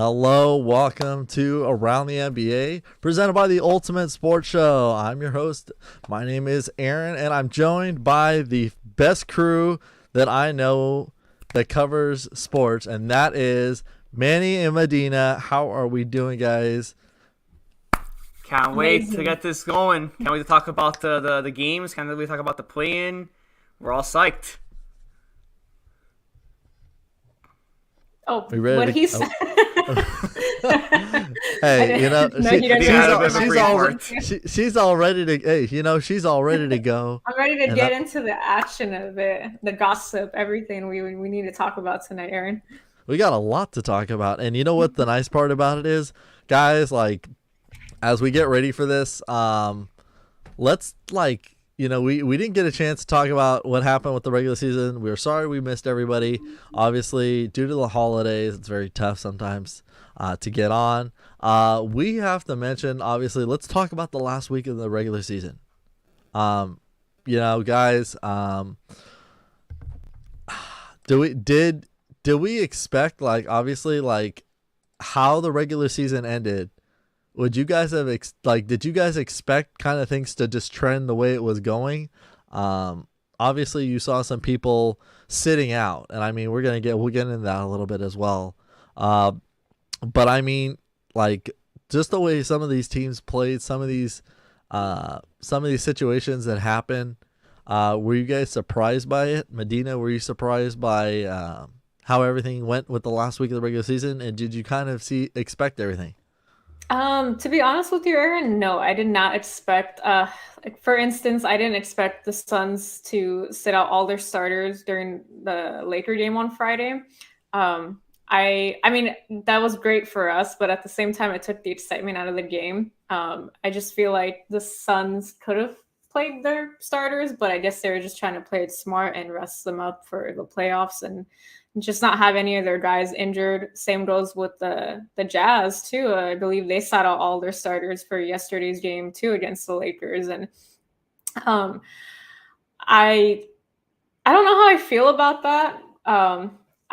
Hello, welcome to Around the NBA, presented by the Ultimate Sports Show. I'm your host. My name is Aaron, and I'm joined by the best crew that I know that covers sports, and that is Manny and Medina. How are we doing, guys? Can't wait to get this going. Can't wait to talk about the games. Can't wait to talk about the play-in. We're all psyched. Oh, We ready what to, he said. Hey, she's all ready to. Hey, she's all ready to go. I'm ready to get into the action of it, the gossip, everything we need to talk about tonight, Aaron. We got a lot to talk about, and you know what the nice part about it is, guys. Like, as we get ready for this, let's we didn't get a chance to talk about what happened with the regular season. We're sorry we missed everybody. Obviously, due to the holidays, it's very tough sometimes to get on. We have to mention, obviously, let's talk about the last week of the regular season. Guys, did we expect, obviously, how the regular season ended? Would you guys have did you guys expect kind of things to just trend the way it was going? Obviously you saw some people sitting out, and I mean we'll get into that a little bit as well. But I mean, just the way some of these teams played, some of these situations that happened, were you guys surprised by it? Medina, were you surprised by how everything went with the last week of the regular season, and did you kind of expect everything? To be honest with you, Aaron, no, I did not expect, for instance, I didn't expect the Suns to sit out all their starters during the Laker game on Friday. I mean, that was great for us, but at the same time, it took the excitement out of the game. I just feel like the Suns could have played their starters, but I guess they were just trying to play it smart and rest them up for the playoffs and just not have any of their guys injured. Same goes with the Jazz too. I believe they sat out all their starters for yesterday's game too against the Lakers. And I don't know how I feel about that. I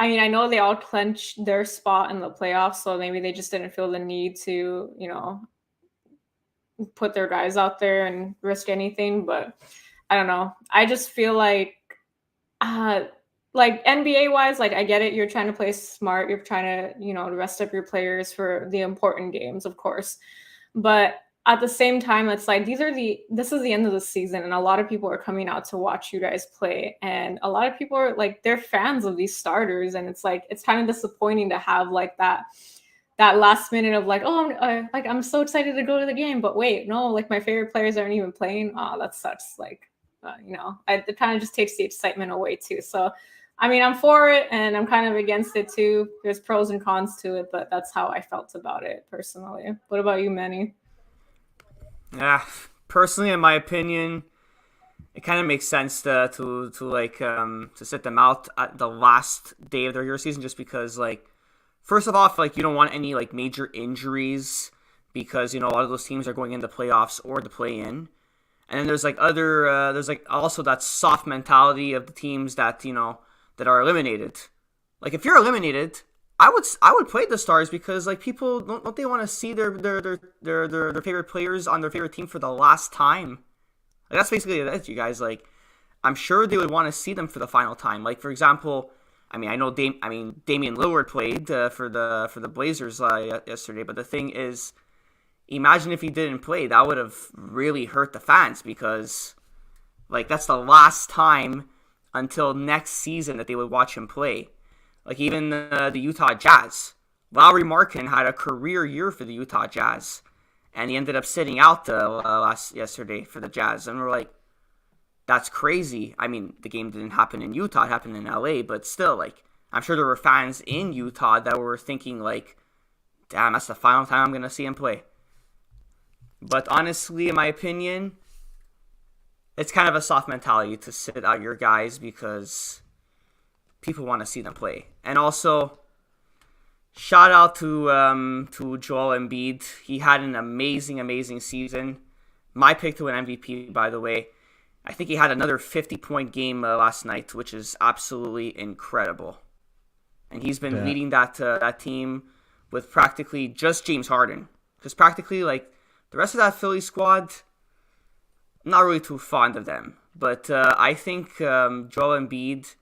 mean, I know they all clenched their spot in the playoffs, so maybe they just didn't feel the need to, put their guys out there and risk anything. But I don't know. I just feel like NBA wise, I get it. You're trying to play smart. You're trying to, rest up your players for the important games, of course. But at the same time, it's like this is the end of the season, and a lot of people are coming out to watch you guys play. And a lot of people are they're fans of these starters, and it's kind of disappointing to have that last minute of I'm so excited to go to the game, but wait, no, my favorite players aren't even playing. Oh, that sucks. It kind of just takes the excitement away too. So, I mean, I'm for it and I'm kind of against it too. There's pros and cons to it, but that's how I felt about it personally. What about you, Manny? Yeah, personally, in my opinion, it kind of makes sense to sit them out at the last day of the regular season, just because first of all, you don't want any major injuries, because a lot of those teams are going into playoffs or the play-in. And then there's there's also that soft mentality of the teams that that are eliminated. If you're eliminated, I would play the stars, because people don't they want to see their favorite players on their favorite team for the last time. That's basically it, you guys. I'm sure they would want to see them for the final time. For example, I mean, I know Damian Lillard played for the Blazers yesterday, but the thing is, imagine if he didn't play. That would have really hurt the fans, because that's the last time until next season that they would watch him play. Even the Utah Jazz. Lauri Markkanen had a career year for the Utah Jazz, and he ended up sitting out yesterday for the Jazz. And we're that's crazy. I mean, the game didn't happen in Utah, it happened in LA, but still, I'm sure there were fans in Utah that were thinking damn, that's the final time I'm going to see him play. But honestly, in my opinion, it's kind of a soft mentality to sit out your guys, because people want to see them play. And also, shout out to Joel Embiid. He had an amazing season. My pick to an MVP, by the way. I think he had another 50-point game last night, which is absolutely incredible. And he's been leading that team with practically just James Harden. Because practically, like, the rest of that Philly squad, I'm not really too fond of them. But I think Joel Embiid,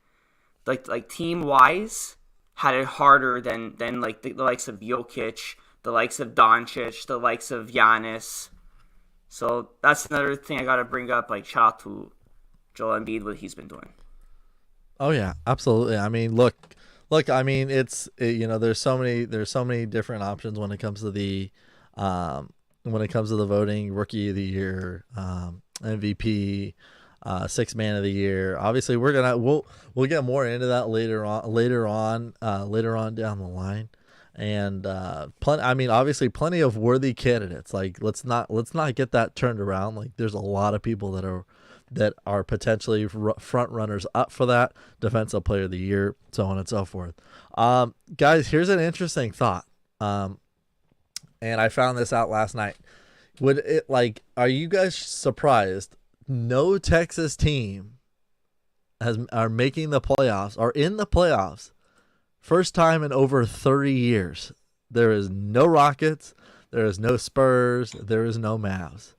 like team-wise, had it harder than like the likes of Jokic, the likes of Doncic, the likes of Giannis. So that's another thing I got to bring up. Like, shout out to Joel Embiid, what he's been doing. Oh yeah, absolutely. I mean, look. I mean, there's so many different options when it comes to the voting, Rookie of the Year, MVP, Sixth Man of the Year. Obviously, we'll get more into that later on down the line. And obviously, plenty of worthy candidates. Like, let's not get that turned around. Like, there's a lot of people that are potentially front runners up for that, Defensive Player of the Year, so on and so forth. Guys, here's an interesting thought. And I found this out last night. Are you guys surprised no Texas team are making the playoffs or in the playoffs? First time in over 30 years. There is no Rockets, there is no Spurs, there is no Mavs.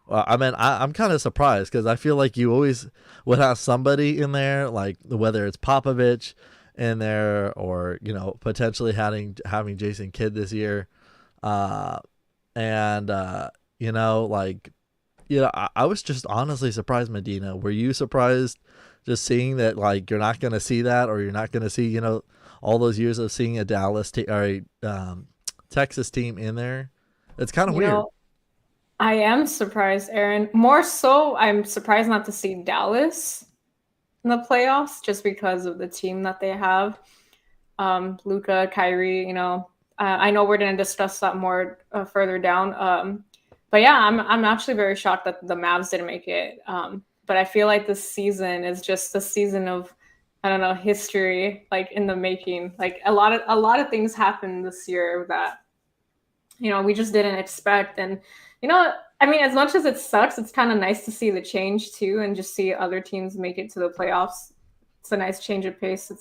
Well, I mean, I'm kind of surprised because I feel like you always would have somebody in there, like whether it's Popovich in there or, potentially having Jason Kidd this year. I was just honestly surprised, Medina. Were you surprised just seeing that, like, you're not going to see that, or you're not going to see, all those years of seeing a Texas team in there? It's kind of weird. I am surprised, Aaron. More so, I'm surprised not to see Dallas in the playoffs just because of the team that they have. Luka, Kyrie, I know we're going to discuss that more further down. But yeah, I'm actually very shocked that the Mavs didn't make it. But I feel like this season is just the season of, I don't know, history, like, in the making. Like, a lot of things happened this year that, we just didn't expect. And, I mean, as much as it sucks, it's kind of nice to see the change too, and just see other teams make it to the playoffs. It's a nice change of pace.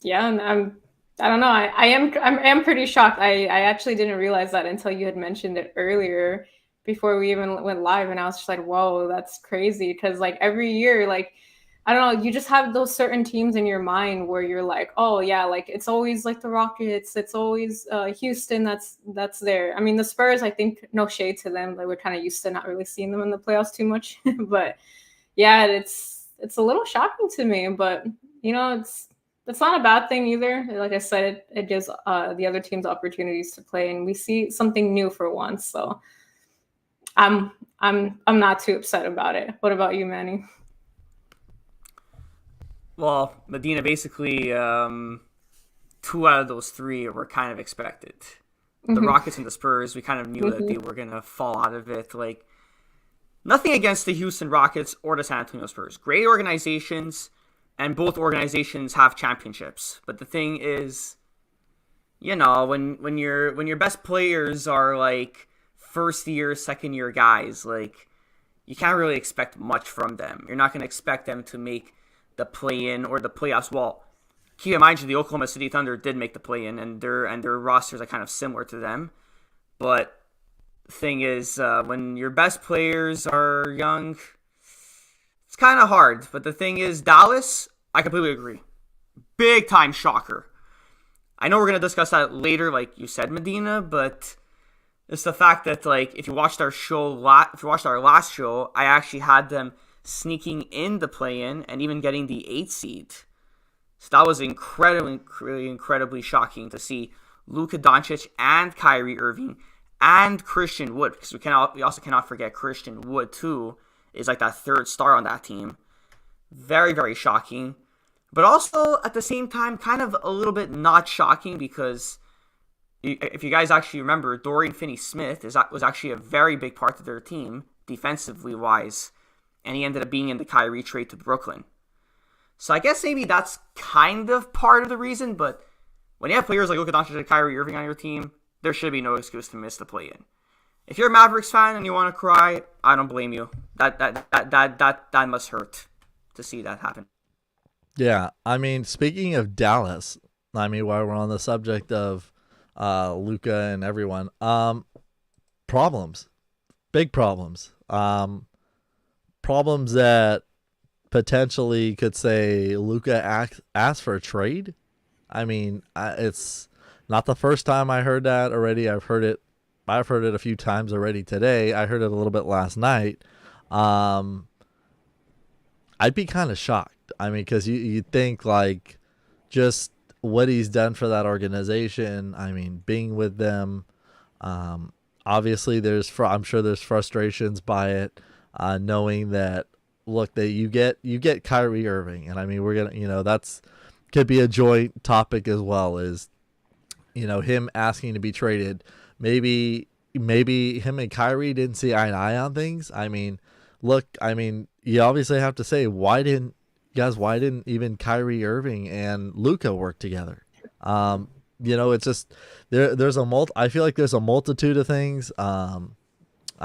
And I don't know. I am pretty shocked. I actually didn't realize that until you had mentioned it earlier before we even went live. And I was just like, whoa, that's crazy. Because, like, every year, like, I don't know, you just have those certain teams in your mind where you're like, oh yeah, like, it's always like the Rockets, it's always Houston that's there. I mean, the Spurs, I think, no shade to them, like, we're kind of used to not really seeing them in the playoffs too much. But yeah, it's a little shocking to me, but it's not a bad thing either. Like I said, it gives the other teams opportunities to play, and we see something new for once. So I'm not too upset about it. What about you, Manny? Well, Medina, basically, 2 out of those 3 were kind of expected. The Rockets and the Spurs, we kind of knew that they were going to fall out of it. Like, nothing against the Houston Rockets or the San Antonio Spurs. Great organizations, and both organizations have championships. But the thing is, when your best players are, like, first year, second year guys, like, you can't really expect much from them. You're not going to expect them to make the play-in or the playoffs. Well, keep in mind, the Oklahoma City Thunder did make the play-in, and their rosters are kind of similar to them. But the thing is, when your best players are young, it's kind of hard. But the thing is, Dallas, I completely agree. Big time shocker. I know we're going to discuss that later, like you said, Medina, but it's the fact that, like, if you watched our last show, I actually had them sneaking in the play-in and even getting the 8th seed. So that was incredibly shocking to see Luka Doncic and Kyrie Irving and Christian Wood, because we also cannot forget Christian Wood too is like that third star on that team. Very, very shocking. But also at the same time, kind of a little bit not shocking, because if you guys actually remember, Dorian Finney-Smith was actually a very big part of their team defensively wise. And he ended up being in the Kyrie trade to Brooklyn. So I guess maybe that's kind of part of the reason, but when you have players like Luka Doncic and Kyrie Irving on your team, there should be no excuse to miss the play-in. If you're a Mavericks fan and you want to cry, I don't blame you. That must hurt to see that happen. Yeah, I mean, speaking of Dallas, I mean, while we're on the subject of Luka and everyone, problems, big problems, problems that potentially could say Luka asked for a trade. I mean, it's not the first time I heard that already. I've heard it a few times already today. I heard it a little bit last night. Um, I'd be kind of shocked. I mean, because you'd think like just what he's done for that organization. I mean, being with them. Um, Obviously, I'm sure there's frustrations by it, knowing that look that you get Kyrie Irving, and I mean we're gonna that's could be a joint topic as well. Is him asking to be traded. Maybe him and Kyrie didn't see eye to eye on things. I mean, look, I mean, you obviously have to say why didn't even Kyrie Irving and Luka work together? It's just there's I feel like there's a multitude of things. I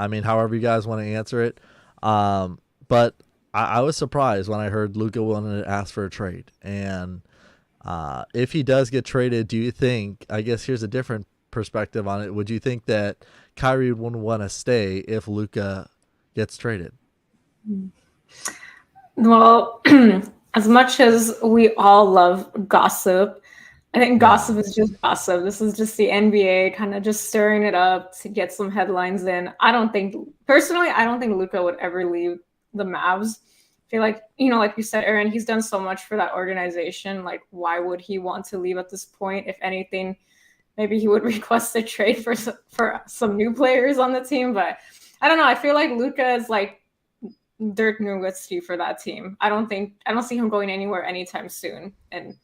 mean, however you guys want to answer it. But I was surprised when I heard Luka wanted to ask for a trade. And if he does get traded, do you think, I guess here's a different perspective on it, would you think that Kyrie would want to stay if Luka gets traded? Well, as much as we all love gossip, I think gossip is just gossip. This is just the NBA kind of just stirring it up to get some headlines in. Personally, I don't think Luka would ever leave the Mavs. I feel like, like you said, Aaron, he's done so much for that organization. Like, why would he want to leave at this point? If anything, maybe he would request a trade for some new players on the team. But I don't know. I feel like Luka is like Dirk Nowitzki for that team. I don't see him going anywhere anytime soon. And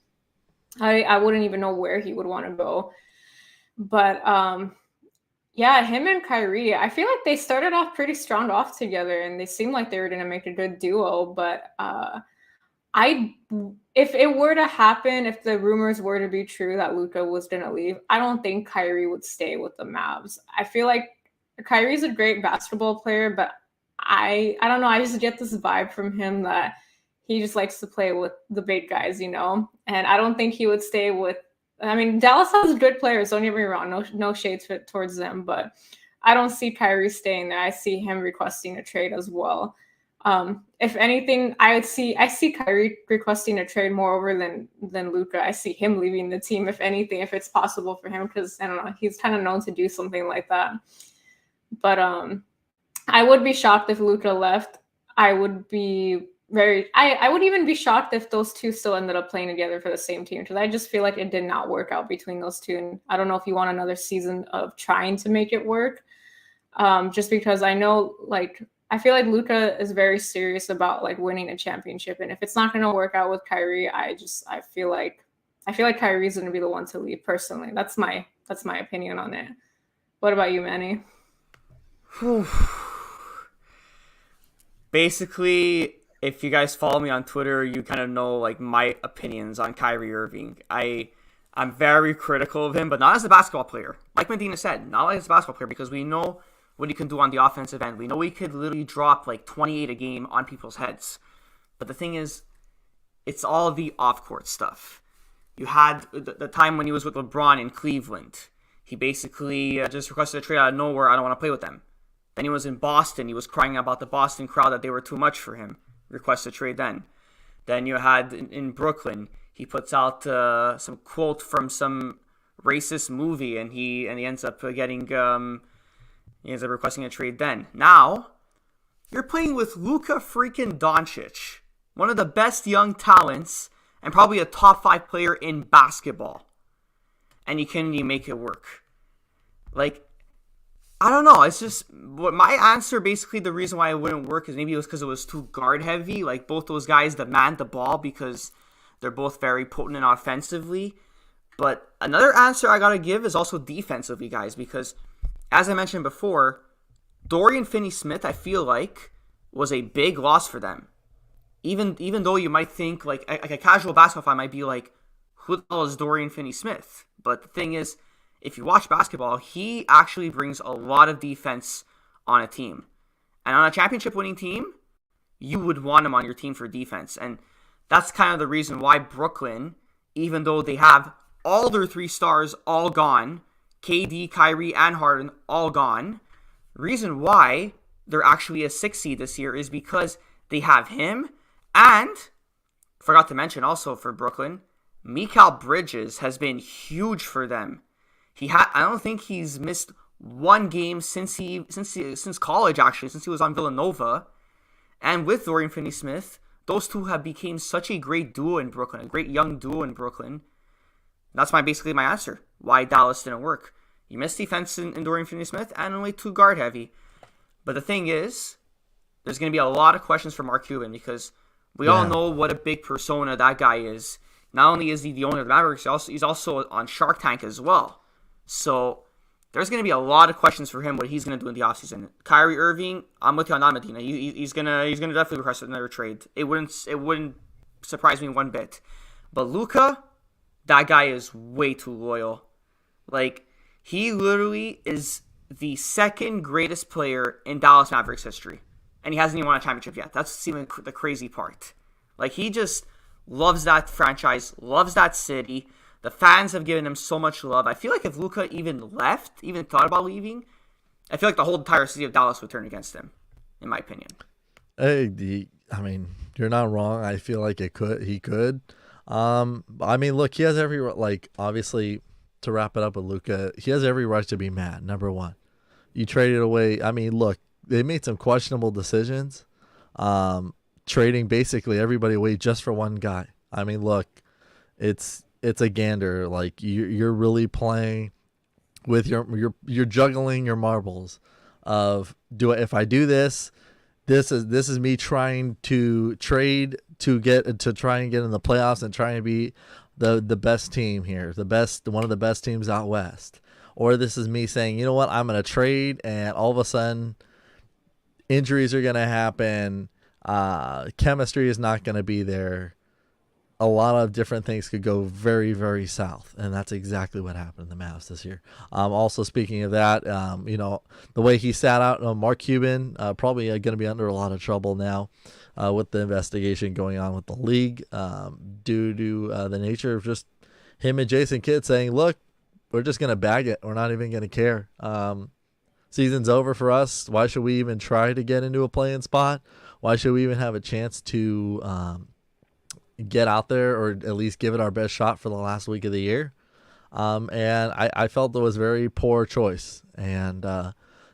I wouldn't even know where he would want to go. But yeah, him and Kyrie, I feel like they started off pretty strong off together and they seemed like they were going to make a good duo. But if it were to happen, if the rumors were to be true that Luka was going to leave, I don't think Kyrie would stay with the Mavs. I feel like Kyrie's a great basketball player, but I don't know. I just get this vibe from him that he just likes to play with the big guys, and I don't think he would stay with. I mean, Dallas has good players. Don't get me wrong. No shades towards them, but I don't see Kyrie staying there. I see him requesting a trade as well. If anything, I see Kyrie requesting a trade more over than Luka. I see him leaving the team, if anything, if it's possible for him, because I don't know, he's kind of known to do something like that. But I would be shocked if Luka left. I would be I would even be shocked if those two still ended up playing together for the same team, because I just feel like it did not work out between those two. And I don't know if you want another season of trying to make it work. Just because I know, I feel like Luka is very serious about winning a championship. And if it's not going to work out with Kyrie, I feel like Kyrie's going to be the one to leave personally. That's my opinion on it. What about you, Manny? Basically, if you guys follow me on Twitter, you kind of know my opinions on Kyrie Irving. I'm very critical of him, but not as a basketball player. Like Medina said, not as a basketball player, because we know what he can do on the offensive end. We know he could literally drop 28 a game on people's heads. But the thing is, it's all the off-court stuff. You had the time when he was with LeBron in Cleveland. He basically just requested a trade out of nowhere. I don't want to play with them. Then he was in Boston. He was crying about the Boston crowd that they were too much for him. Request a trade then. Then you had in Brooklyn, he puts out some quote from some racist movie, and he ends up requesting a trade then. Now, you're playing with Luka freaking Doncic, one of the best young talents, and probably a top 5 player in basketball. And you can't even make it work. I don't know. It's just what my answer. Basically, the reason why it wouldn't work is maybe it was because it was too guard heavy. Both those guys demand the ball because they're both very potent and offensively. But another answer I gotta give is also defensively, guys, because as I mentioned before, Dorian Finney-Smith, I feel like, was a big loss for them. Even though you might think a casual basketball fan might be like, who the hell is Dorian Finney-Smith? But the thing is, if you watch basketball, he actually brings a lot of defense on a team. And on a championship-winning team, you would want him on your team for defense. And that's kind of the reason why Brooklyn, even though they have all their 3 stars all gone. KD, Kyrie, and Harden all gone. Reason why they're actually a 6 seed this year is because they have him, and forgot to mention also for Brooklyn, Mikal Bridges has been huge for them. I don't think he's missed one game since college, actually, since he was on Villanova. And with Dorian Finney-Smith, those two have become such a great duo in Brooklyn, a great young duo in Brooklyn. That's basically my answer. Why Dallas didn't work. You missed defense in Dorian Finney-Smith and only 2 guard heavy. But the thing is, there's going to be a lot of questions for Mark Cuban because we all know what a big persona that guy is. Not only is he the owner of the Mavericks, he's also on Shark Tank as well. So there's going to be a lot of questions for him, what he's going to do in the offseason. Kyrie Irving, I'm with you on that, Medina. He's gonna definitely request another trade. It wouldn't surprise me one bit. But Luka, that guy is way too loyal. Like, he literally is the second greatest player in Dallas Mavericks history. And he hasn't even won a championship yet. That's even the crazy part. Like, he just loves that franchise, loves that city. The fans have given him so much love. I feel like if Luka even thought about leaving, I feel like the whole entire city of Dallas would turn against him, in my opinion. I mean, you're not wrong. I feel like he could. I mean, look, he has every, like, obviously, to wrap it up with Luka, he has every right to be mad, number one. You traded away, I mean, look, they made some questionable decisions, trading basically everybody away just for one guy. I mean, look, it's a gander. Like, you're really playing with you're juggling your marbles of if I do this is me trying to trade to try and get in the playoffs and try and be the best team here, one of the best teams out west, or this is me saying, you know what, I'm going to trade and all of a sudden injuries are going to happen, chemistry is not going to be there. A lot of different things could go very, very south, and that's exactly what happened in the Mavs this year. Also, speaking of that, the way he sat out, Mark Cuban probably going to be under a lot of trouble now with the investigation going on with the league due to the nature of just him and Jason Kidd saying, look, we're just going to bag it. We're not even going to care. Season's over for us. Why should we even try to get into a play-in spot? Why should we even have a chance to get out there or at least give it our best shot for the last week of the year? And I felt it was a very poor choice. And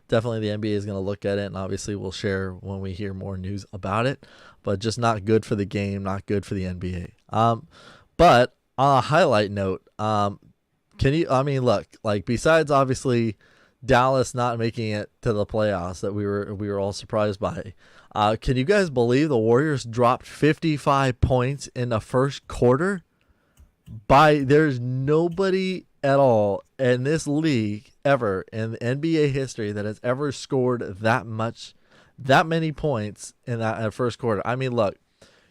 definitely the NBA is going to look at it, and obviously we'll share when we hear more news about it. But just not good for the game, not good for the NBA. But on a highlight note, look, like, besides obviously Dallas not making it to the playoffs that we were all surprised by, can you guys believe the Warriors dropped 55 points in the first quarter? There's nobody at all in this league ever in NBA history that has ever scored that many points in that first quarter. I mean, look,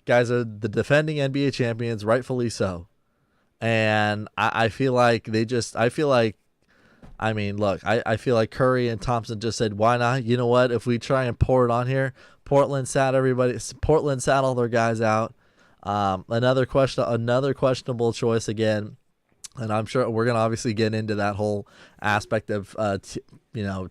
guys are the defending NBA champions, rightfully so. And I feel like Curry and Thompson just said, why not? You know what? If we try and pour it on here, Portland sat all their guys out. Another questionable choice again. And I'm sure we're going to obviously get into that whole aspect of,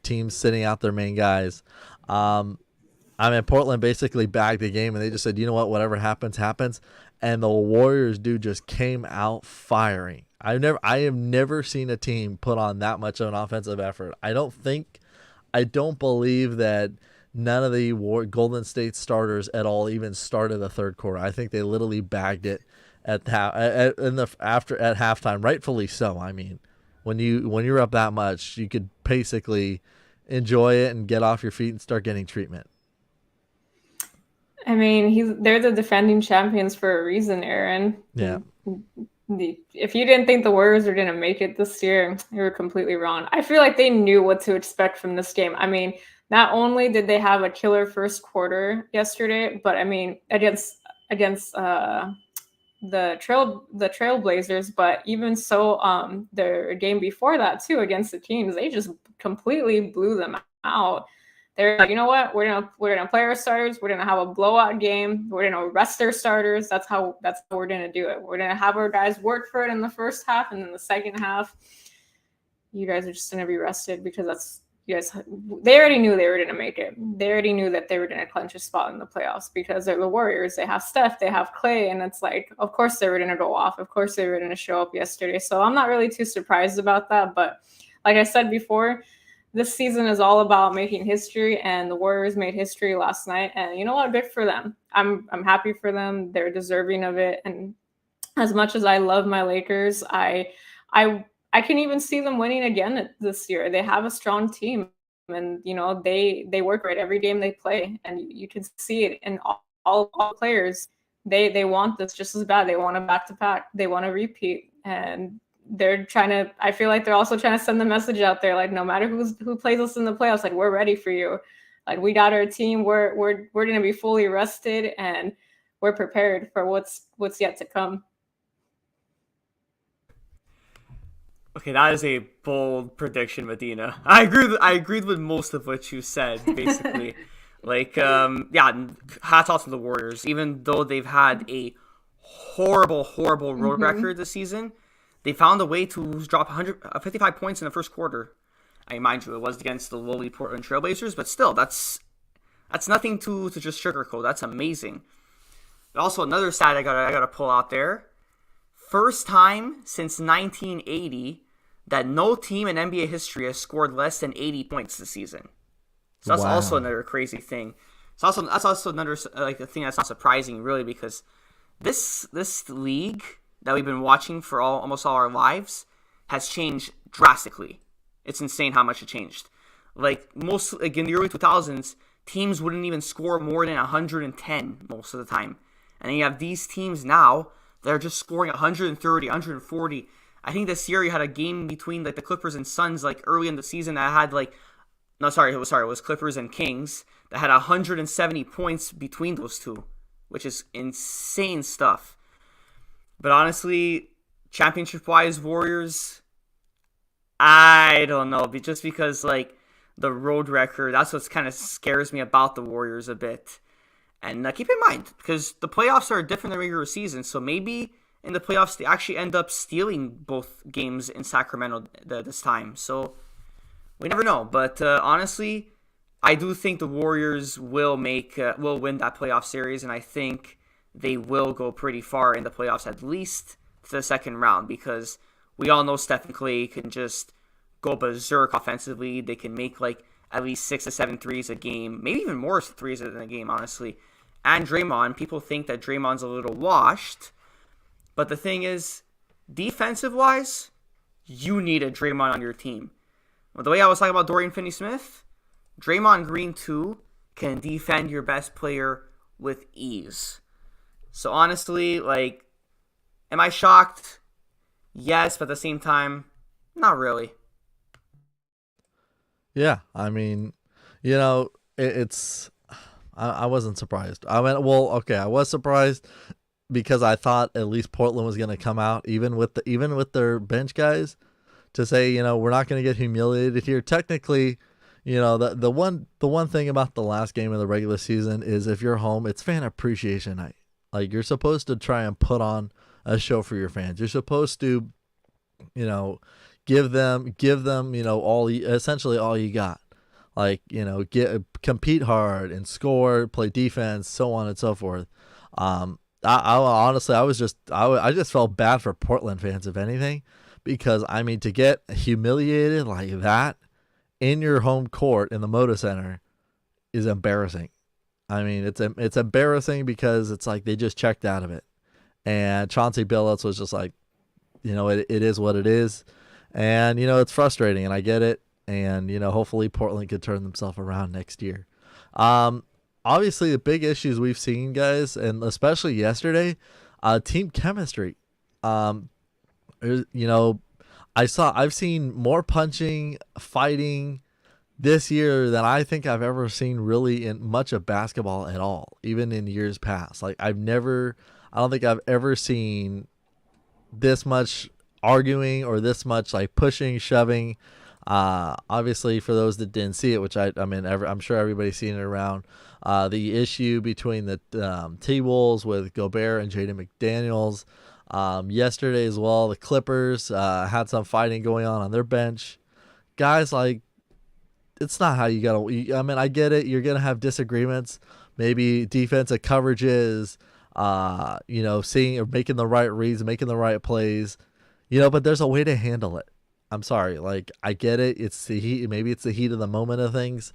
teams sitting out their main guys. Portland basically bagged the game and they just said, you know what, whatever happens, happens. And the Warriors, dude, just came out firing. I have never seen a team put on that much of an offensive effort. I don't believe that none of the Golden State starters at all even started the third quarter. I think they literally bagged it at halftime, rightfully so. I mean, when you're up that much, you could basically enjoy it and get off your feet and start getting treatment. I mean, they're the defending champions for a reason, Aaron. Yeah. If you didn't think the Warriors were going to make it this year, you were completely wrong. I feel like they knew what to expect from this game. I mean, not only did they have a killer first quarter yesterday, but I mean, against the Trailblazers, but even so, their game before that too, against the teams, they just completely blew them out. They're like, you know what? We're gonna play our starters. We're gonna have a blowout game. We're gonna rest our starters. That's how we're gonna do it. We're gonna have our guys work for it in the first half, and then the second half, you guys are just gonna be rested because that's you guys. They already knew they were gonna make it. They already knew that they were gonna clinch a spot in the playoffs because they're the Warriors. They have Steph. They have Clay, and it's like, of course they were gonna go off. Of course they were gonna show up yesterday. So I'm not really too surprised about that. But like I said before, this season is all about making history, and the Warriors made history last night. And you know what? Good for them. I'm happy for them. They're deserving of it. And as much as I love my Lakers, I can even see them winning again this year. They have a strong team, and you know they work right every game they play, and you can see it in all players. They want this just as bad. They want a back to back. They want to repeat, and they're trying to. I feel like they're also trying to send the message out there, like no matter who plays us in the playoffs, like we're ready for you. Like we got our team. We're gonna be fully rested, and we're prepared for what's yet to come. Okay, that is a bold prediction, Medina. I agreed with most of what you said, basically. Yeah, hats off to the Warriors. Even though they've had a horrible road record this season, they found a way to drop 55 points in the first quarter. I mean, mind you, it was against the lowly Portland Trailblazers, but still, that's nothing to just sugarcoat. That's amazing. But also, another stat I gotta pull out there. First time since 1980 that no team in NBA history has scored less than 80 points this season. So that's also another crazy thing. That's also another like a thing that's not surprising really, because this league that we've been watching for almost all our lives has changed drastically. It's insane how much it changed. Like in the early 2000s, teams wouldn't even score more than 110 most of the time, and then you have these teams now that are just scoring 130, 140. I think this year you had a game between like the Clippers and Suns like early in the season that had it was Clippers and Kings that had 170 points between those two, which is insane stuff. But honestly, championship-wise, Warriors, I don't know. Just because like the road record, that's what kind of scares me about the Warriors a bit. And keep in mind, because the playoffs are different than regular season, so maybe in the playoffs they actually end up stealing both games in Sacramento this time. So we never know. But honestly, I do think the Warriors will win that playoff series, and I think they will go pretty far in the playoffs, at least to the second round, because we all know Steph and Clay can just go berserk offensively. They can make like at least 6 to 7 threes a game, maybe even more threes in a game, honestly. And Draymond, people think that Draymond's a little washed, but the thing is, defensive-wise, you need a Draymond on your team. Well, the way I was talking about Dorian Finney-Smith, Draymond Green, too, can defend your best player with ease. So honestly, like, am I shocked? Yes, but at the same time, not really. Yeah, I mean, you know, it's I wasn't surprised. I was surprised because I thought at least Portland was going to come out even with their bench guys to say, you know, we're not going to get humiliated here. Technically, you know, the one thing about the last game of the regular season is if you're home, it's fan appreciation night. Like, you're supposed to try and put on a show for your fans. You're supposed to, you know, give them, you know, essentially all you got. Like, you know, compete hard and score, play defense, so on and so forth. I honestly, I just felt bad for Portland fans, if anything, because I mean, to get humiliated like that in your home court in the Moda Center is embarrassing. I mean, it's embarrassing because it's like they just checked out of it, and Chauncey Billups was just like, you know, it is what it is, and you know, it's frustrating, and I get it, and you know, hopefully Portland could turn themselves around next year. Obviously, the big issues we've seen, guys, and especially yesterday, team chemistry. You know, I've seen more punching, fighting this year than I think I've ever seen really in much of basketball at all, even in years past. Like, I don't think I've ever seen this much arguing or this much like pushing, shoving. Obviously, for those that didn't see it, which I mean, I'm sure everybody's seen it around, the issue between the T-Wolves with Gobert and Jaden McDaniels. Yesterday as well, the Clippers had some fighting going on their bench. Guys, like, it's not how you gotta. I mean, I get it. You're gonna have disagreements. Maybe defensive coverages. Seeing or making the right reads, making the right plays. But there's a way to handle it. I'm sorry. Like, I get it. It's the heat. Maybe it's the heat of the moment of things,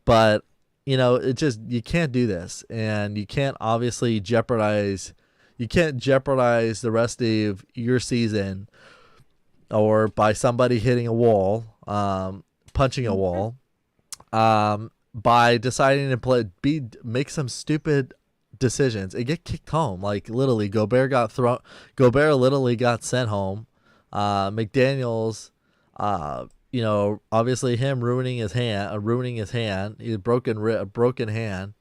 but it just, you can't do this, and you can't obviously jeopardize. You can't jeopardize the rest of your season, or by somebody hitting a wall, punching a wall, by deciding to make some stupid decisions and get kicked home. Like, literally, Gobert literally got sent home. McDaniels, obviously him ruining his hand. He's a broken hand.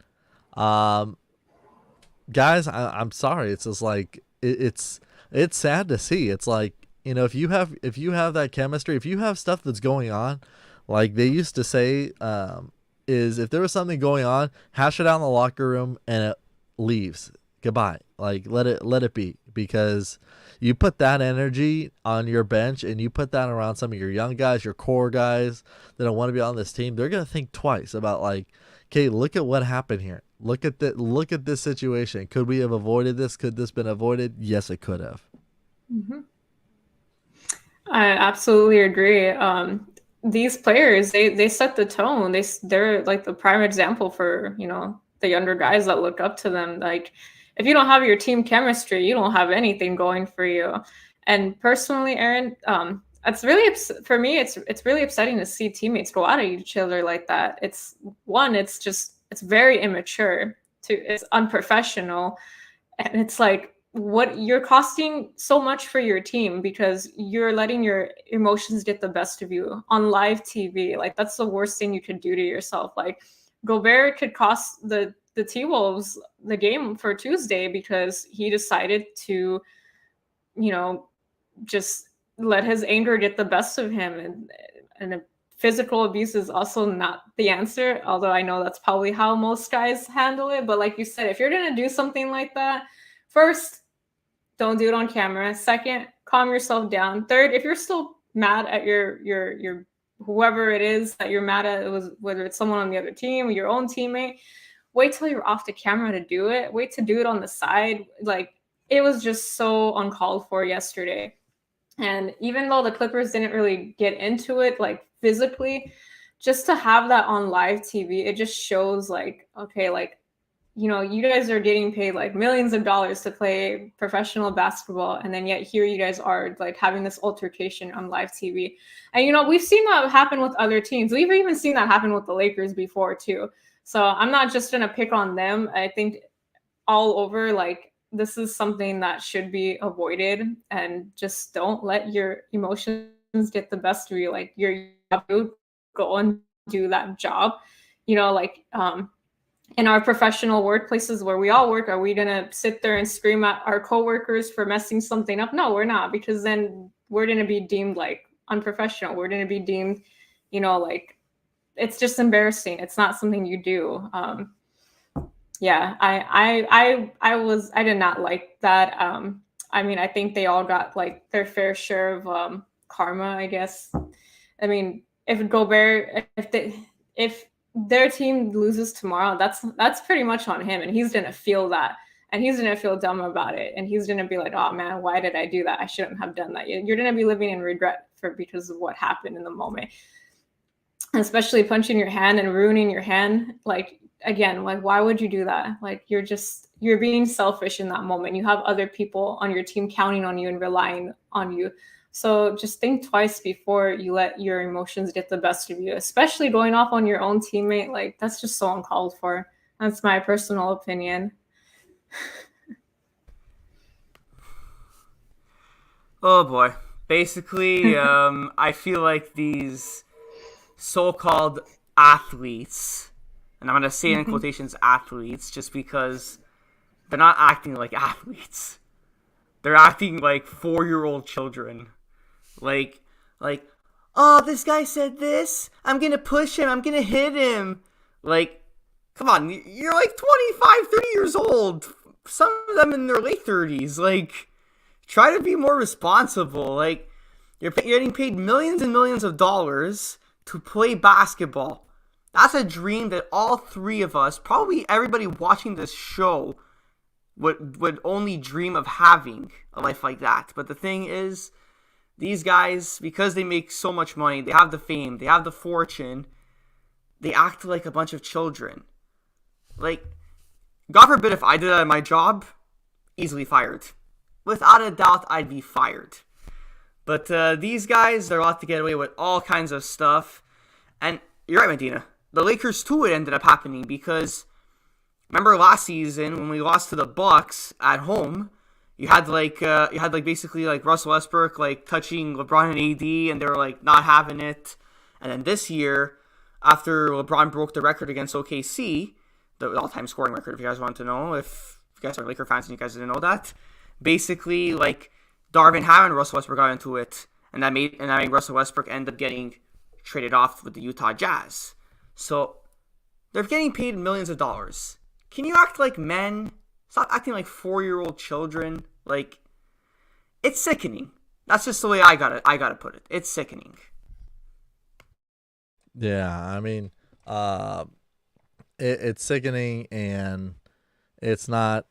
Guys, I'm sorry. It's just like, it's sad to see. It's like, if you have that chemistry, if you have stuff that's going on, like they used to say, is if there was something going on, hash it out in the locker room and it leaves. Goodbye. Like, let it be, because you put that energy on your bench and you put that around some of your young guys, your core guys that don't want to be on this team. They're gonna think twice about, like, okay, look at what happened here. Look at this situation. Could we have avoided this? Could this been avoided? Yes, it could have. Mm-hmm. I absolutely agree. These players, they set the tone. They're like the prime example for, the younger guys that look up to them. Like, if you don't have your team chemistry, you don't have anything going for you. And personally, Aaron, it's really, for me, it's really upsetting to see teammates go out at each other like that. It's very immature. It's unprofessional, and it's like, what, you're costing so much for your team because you're letting your emotions get the best of you on live TV. Like, that's the worst thing you could do to yourself. Like, Gobert could cost the T-Wolves the game for Tuesday because he decided to, just let his anger get the best of him. And physical abuse is also not the answer, although I know that's probably how most guys handle it. But like you said, if you're going to do something like that, first, don't do it on camera. Second, calm yourself down. Third, if you're still mad at your whoever it is that you're mad at, whether it's someone on the other team or your own teammate, wait till you're off the camera to do it. Wait to do it on the side. Like, it was just so uncalled for yesterday. And even though the Clippers didn't really get into it, like, physically, just to have that on live TV, it just shows, like, okay, like, you guys are getting paid like millions of dollars to play professional basketball, and then yet here you guys are like having this altercation on live TV. And we've seen that happen with other teams. We've even seen that happen with the Lakers before too. So I'm not just gonna pick on them. I think all over, like, this is something that should be avoided, and just don't let your emotions get the best of you. Like, you go and do that job. In our professional workplaces where we all work, are we going to sit there and scream at our coworkers for messing something up? No, we're not, because then we're going to be deemed like unprofessional. We're going to be deemed, like, it's just embarrassing. It's not something you do. Yeah, I did not like that. I mean, I think they all got like their fair share of karma, I guess. I mean, if Gobert, if their team loses tomorrow, that's pretty much on him, and he's gonna feel that, and he's gonna feel dumb about it, and he's gonna be like, oh man, why did I do that? I shouldn't have done that. You're gonna be living in regret because of what happened in the moment, especially punching your hand and ruining your hand. Like, again, like, why would you do that? Like, you're being selfish in that moment. You have other people on your team counting on you and relying on you. So just think twice before you let your emotions get the best of you, especially going off on your own teammate. Like, that's just so uncalled for. That's my personal opinion. Oh boy. Basically, I feel like these so-called athletes, and I'm going to say in quotations athletes, just because they're not acting like athletes. They're acting like 4-year-old children. Like, oh, this guy said this. I'm gonna push him. I'm gonna hit him. Like, come on, you're like 25, 30 years old. Some of them in their late 30s. Like, try to be more responsible. Like, you're getting paid millions and millions of dollars to play basketball. That's a dream that all three of us, probably everybody watching this show, would only dream of having a life like that. But the thing is, these guys, because they make so much money, they have the fame, they have the fortune, they act like a bunch of children. Like, God forbid if I did that at my job, easily fired. Without a doubt, I'd be fired. But these guys, they're allowed to get away with all kinds of stuff. And you're right, Medina. The Lakers, too, it ended up happening because remember last season when we lost to the Bucks at home, you had basically like Russell Westbrook like touching LeBron and AD, and they were like not having it. And then this year, after LeBron broke the record against OKC, the all-time scoring record, if you guys want to know, if you guys are Laker fans and you guys didn't know that, basically like Darvin Ham and Russell Westbrook got into it, and that made Russell Westbrook end up getting traded off with the Utah Jazz. So they're getting paid millions of dollars. Can you act like men? Stop acting like 4-year-old children. Like, it's sickening. That's just the way I gotta put it. It's sickening. Yeah, I mean, it's sickening, and it's not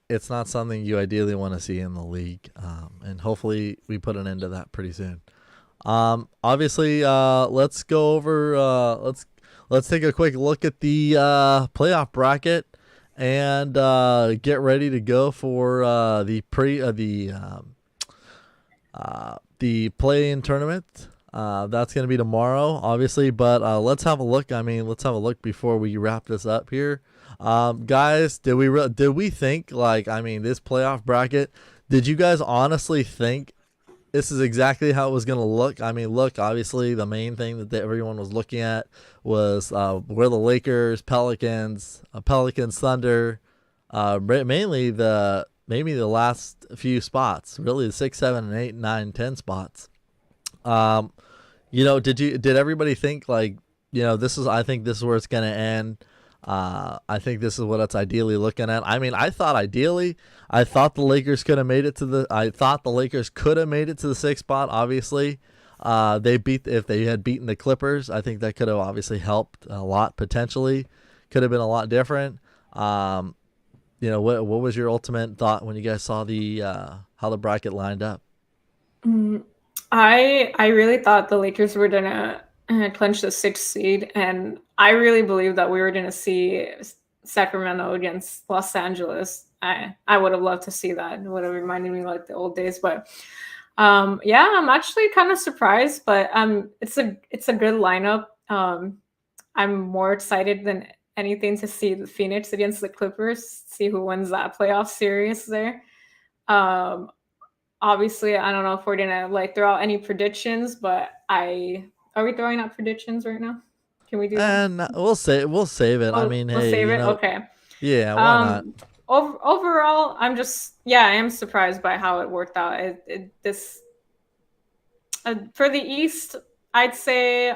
something you ideally want to see in the league. And hopefully we put an end to that pretty soon. Obviously, let's go over. Let's take a quick look at the playoff bracket and get ready to go for the play-in tournament. That's going to be tomorrow, obviously, but let's have a look. Let's have a look before we wrap this up here. Guys, did we think this playoff bracket? Did you guys honestly think this is exactly how it was going to look? Look, obviously the main thing that everyone was looking at was where the Lakers, Pelicans, Thunder, mainly maybe the last few spots, really the 6, 7, and 8, 9, 10 spots. Did everybody think I think this is where it's going to end? I think this is what it's ideally looking at. I thought the Lakers could have made it to the 6th spot. Obviously, if they had beaten the Clippers, I think that could have obviously helped a lot. Potentially, could have been a lot different. What was your ultimate thought when you guys saw the how the bracket lined up? I really thought the Lakers were gonna clinch the 6th seed, and I really believe that we were gonna see Sacramento against Los Angeles. I would have loved to see that. It would have reminded me like the old days. But yeah, I'm actually kind of surprised, but it's a good lineup. I'm more excited than anything to see the Phoenix against the Clippers, see who wins that playoff series there. Obviously, I don't know if we're gonna throw out any predictions, but are we throwing out predictions right now? Can we do that? And we'll save it. We'll save it. Okay. Yeah, why not? Overall, I am surprised by how it worked out. For the East, I'd say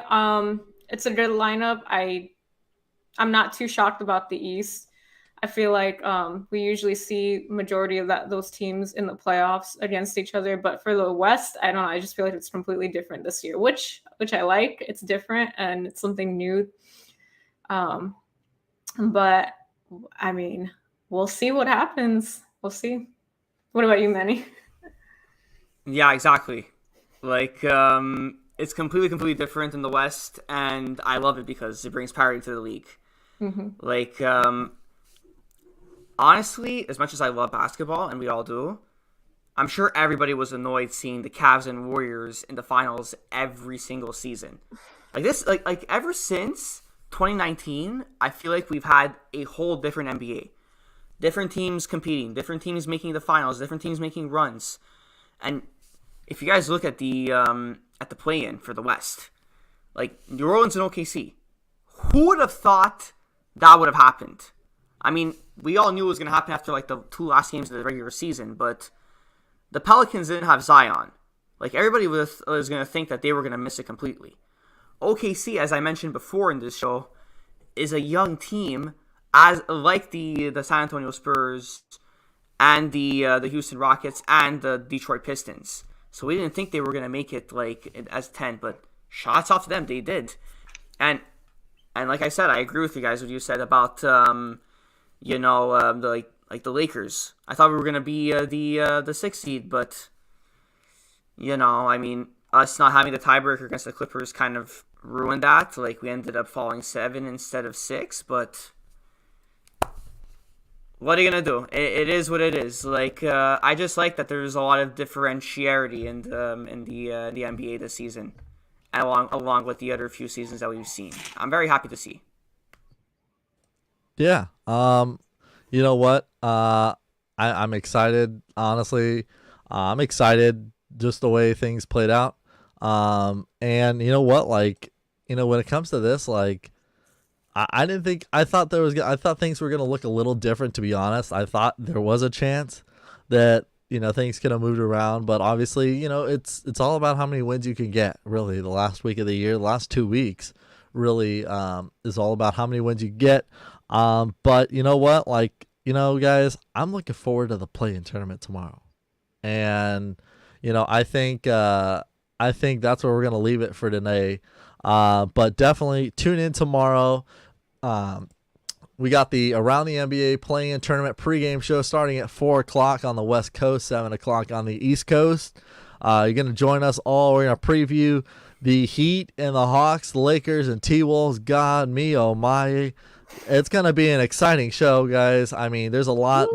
it's a good lineup. I'm not too shocked about the East. I feel like we usually see majority of those teams in the playoffs against each other. But for the West, I don't know. I just feel like it's completely different this year, which I like. It's different and it's something new. But we'll see what happens. We'll see. What about you, Manny? Yeah, exactly. It's completely different in the West, and I love it because it brings parity to the league. Mm-hmm. Honestly, as much as I love basketball, and we all do, I'm sure everybody was annoyed seeing the Cavs and Warriors in the finals every single season. Ever since 2019, I feel like we've had a whole different NBA. Different teams competing, different teams making the finals, different teams making runs. And if you guys look at the play-in for the West, New Orleans and OKC, who would have thought that would have happened? We all knew it was going to happen after the 2 last games of the regular season, but the Pelicans didn't have Zion. Everybody was going to think that they were going to miss it completely. OKC, as I mentioned before in this show, is a young team, as like the San Antonio Spurs and the Houston Rockets and the Detroit Pistons. So we didn't think they were gonna make it like as 10, but shots off to them, they did. And like I said, I agree with you guys what you said about the Lakers. I thought we were gonna be the 6th seed, but I mean, us not having the tiebreaker against the Clippers kind of ruined that. Like, we ended up falling 7 instead of 6, but what are you gonna do? It is what it is. Like, I just like that there's a lot of differentiality in the NBA this season, along with the other few seasons that we've seen. I'm very happy to see. Yeah. You know what? I'm excited. Honestly, I'm excited just the way things played out. And you know what? Like, when it comes to this, like, I thought things were gonna look a little different. To be honest, I thought there was a chance that things could have moved around, but obviously, it's all about how many wins you can get. Really, the last week of the year, the last 2 weeks, really is all about how many wins you get. But you know what? Like, guys, I'm looking forward to the play-in tournament tomorrow, and I think that's where we're gonna leave it for today. But definitely tune in tomorrow. We got the Around the NBA Play-in Tournament pregame show starting at 4 o'clock on the West Coast, 7 o'clock on the East Coast. You're going to join us all. We're going to preview the Heat and the Hawks, the Lakers and T-Wolves. God, me, oh my. It's going to be an exciting show, guys. I mean, there's a lot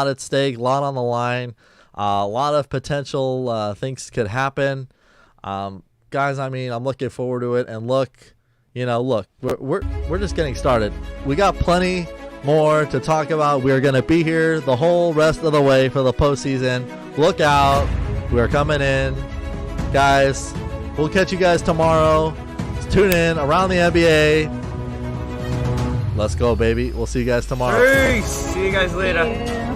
at stake, a lot on the line, a lot of potential things could happen. Guys, I mean, I'm looking forward to it. And look, we're just getting started. We got plenty more to talk about. We are going to be here the whole rest of the way for the postseason. Look out. We are coming in. Guys, we'll catch you guys tomorrow. Tune in Around the NBA. Let's go, baby. We'll see you guys tomorrow. Peace. See you guys later. Yeah.